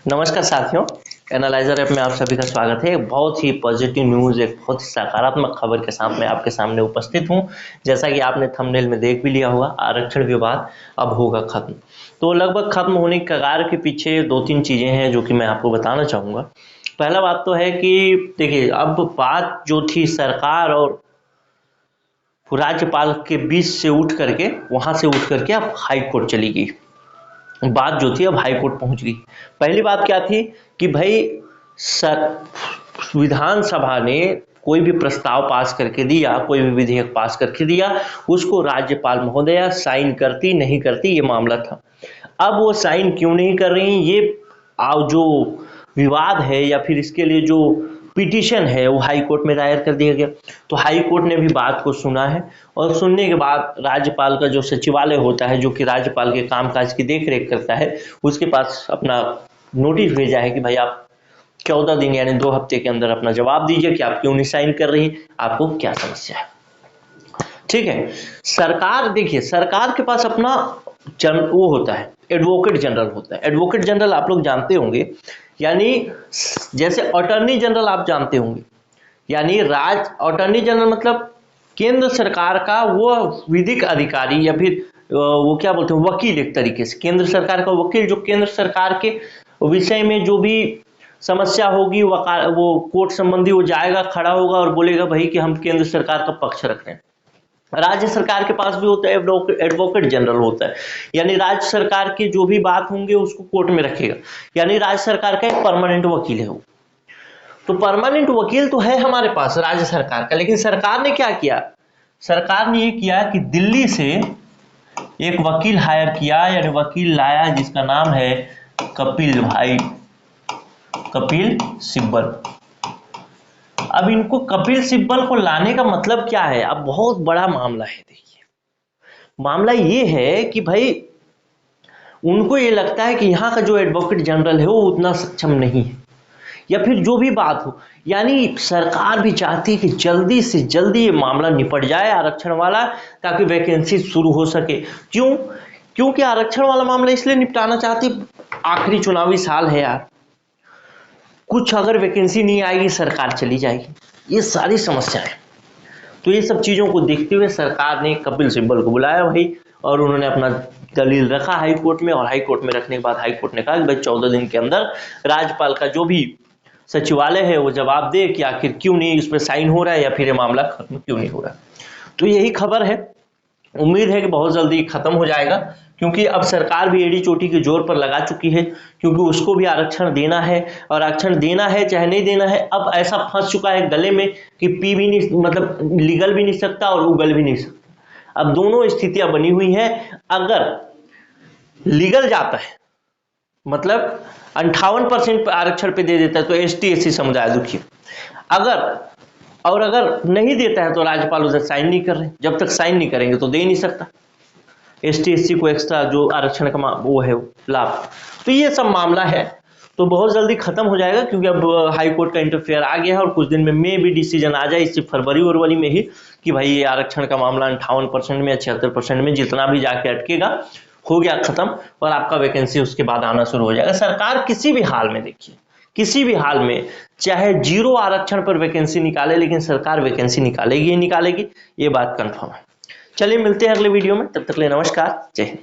नमस्कार साथियों, analyser app में आप सभी का स्वागत है। एक बहुत ही पॉजिटिव न्यूज़, एक बहुत ही सकारात्मक खबर के साथ मैं आपके सामने उपस्थित हूं। जैसा कि आपने थंबनेल में देख भी लिया होगा, आरक्षण विवाद अब होगा खत्म। तो लगभग खत्म होने की कगार के पीछे दो तीन चीज़ें हैं जो कि मैं आपको बताना चाहूँगा। पहला बात तो है कि देखिए, अब बात जो थी सरकार और राज्यपाल के बीच से उठ करके, वहाँ से उठ करके अब हाई कोर्ट चली गई। बात जो थी अब हाई कोर्ट पहुंच गई। पहली बात क्या थी कि भाई विधानसभा ने कोई भी प्रस्ताव पास करके दिया, कोई भी विधेयक पास करके दिया, उसको राज्यपाल महोदया साइन करती नहीं करती, ये मामला था। अब वो साइन क्यों नहीं कर रही, ये जो विवाद है या फिर इसके लिए जो पिटीशन है वो हाई कोर्ट में दायर कर दिया गया। तो हाई कोर्ट ने भी बात को सुना है और सुनने के बाद राज्यपाल का जो सचिवालय होता है, जो कि राज्यपाल के कामकाज की देखरेख करता है, उसके पास अपना नोटिस भेजा है कि भाई आप 14 दिन यानी 2 हफ्ते के अंदर अपना जवाब दीजिए कि आप क्यों नहीं साइन कर रही, आपको क्या समस्या है। ठीक है, सरकार देखिए, सरकार के पास अपना वो होता है, एडवोकेट जनरल होता है। एडवोकेट जनरल आप लोग जानते होंगे, यानी जैसे अटॉर्नी जनरल आप जानते होंगे, यानी अटॉर्नी जनरल मतलब केंद्र सरकार का वो विधिक अधिकारी या फिर वो क्या बोलते हैं, वकील। एक तरीके से केंद्र सरकार का वकील, जो केंद्र सरकार के विषय में जो भी समस्या होगी वो कोर्ट संबंधी वो जाएगा, खड़ा होगा और बोलेगा भाई कि हम केंद्र सरकार का पक्ष रख रहे हैं। राज्य सरकार के पास भी होता है, एडवोकेट जनरल होता है, यानी राज्य सरकार की जो भी बात होंगे उसको कोर्ट में रखेगा, यानी राज्य सरकार का एक परमानेंट वकील है वो। तो परमानेंट वकील तो है हमारे पास राज्य सरकार का, लेकिन सरकार ने क्या किया, सरकार ने ये किया कि दिल्ली से एक वकील हायर किया, यानी वकील लाया, जिसका नाम है कपिल सिब्बल। अब इनको कपिल सिब्बल को लाने का मतलब क्या है, अब बहुत बड़ा मामला है। देखिए, मामला ये है कि भाई उनको ये लगता है कि यहाँ का जो एडवोकेट जनरल है वो उतना सक्षम नहीं है, या फिर जो भी बात हो, यानी सरकार भी चाहती है कि जल्दी से जल्दी ये मामला निपट जाए आरक्षण वाला, ताकि वैकेंसी शुरू हो सके। क्योंकि आरक्षण वाला मामला इसलिए निपटाना चाहती, आखिरी चुनावी साल है यार, कुछ अगर वैकेंसी नहीं आएगी सरकार चली जाएगी, ये सारी समस्या है। तो ये सब चीज़ों को देखते हुए सरकार ने कपिल सिब्बल को बुलाया भाई, और उन्होंने अपना दलील रखा हाई कोर्ट में, और हाई कोर्ट में रखने के बाद हाई कोर्ट ने कहा कि भाई 14 दिन के अंदर राज्यपाल का जो भी सचिवालय है वो जवाब दे कि आखिर क्यों नहीं इस पर साइन हो रहा है, या फिर ये मामला खत्म क्यों नहीं हो रहा। तो यही खबर है, उम्मीद है कि बहुत जल्दी खत्म हो जाएगा, क्योंकि अब सरकार भी एड़ी चोटी के जोर पर लगा चुकी है, क्योंकि उसको भी आरक्षण देना है, और आरक्षण देना है चाहे नहीं देना है। अब ऐसा फंस चुका है गले में कि पी भी नहीं, मतलब लिगल भी नहीं सकता और उगल भी नहीं सकता। अब दोनों स्थितियां बनी हुई हैं। अगर लीगल जाता है, मतलब 58% आरक्षण पे दे देता है, तो ST SC समुदाय दुखी। अगर नहीं देता है तो राज्यपाल उधर साइन नहीं कर रहे, जब तक साइन नहीं करेंगे तो दे नहीं सकता ST SC को एक्स्ट्रा जो आरक्षण का वो है लाभ। तो ये सब मामला है, तो बहुत जल्दी खत्म हो जाएगा, क्योंकि अब हाई कोर्ट का इंटरफेयर आ गया है, और कुछ दिन में भी डिसीजन आ जाए, इससे फरवरी में ही, कि भाई ये आरक्षण का मामला 58% में या 76% में जितना भी जाके अटकेगा, हो गया खत्म, और आपका वैकेंसी उसके बाद आना शुरू हो जाएगा। सरकार किसी भी हाल में, देखिए किसी भी हाल में, चाहे 0 आरक्षण पर वैकेंसी निकाले, लेकिन सरकार वैकेंसी निकालेगी ही निकालेगी, ये बात कंफर्म है। चलिए मिलते हैं अगले वीडियो में, तब तक के लिए नमस्कार, जय हिंद।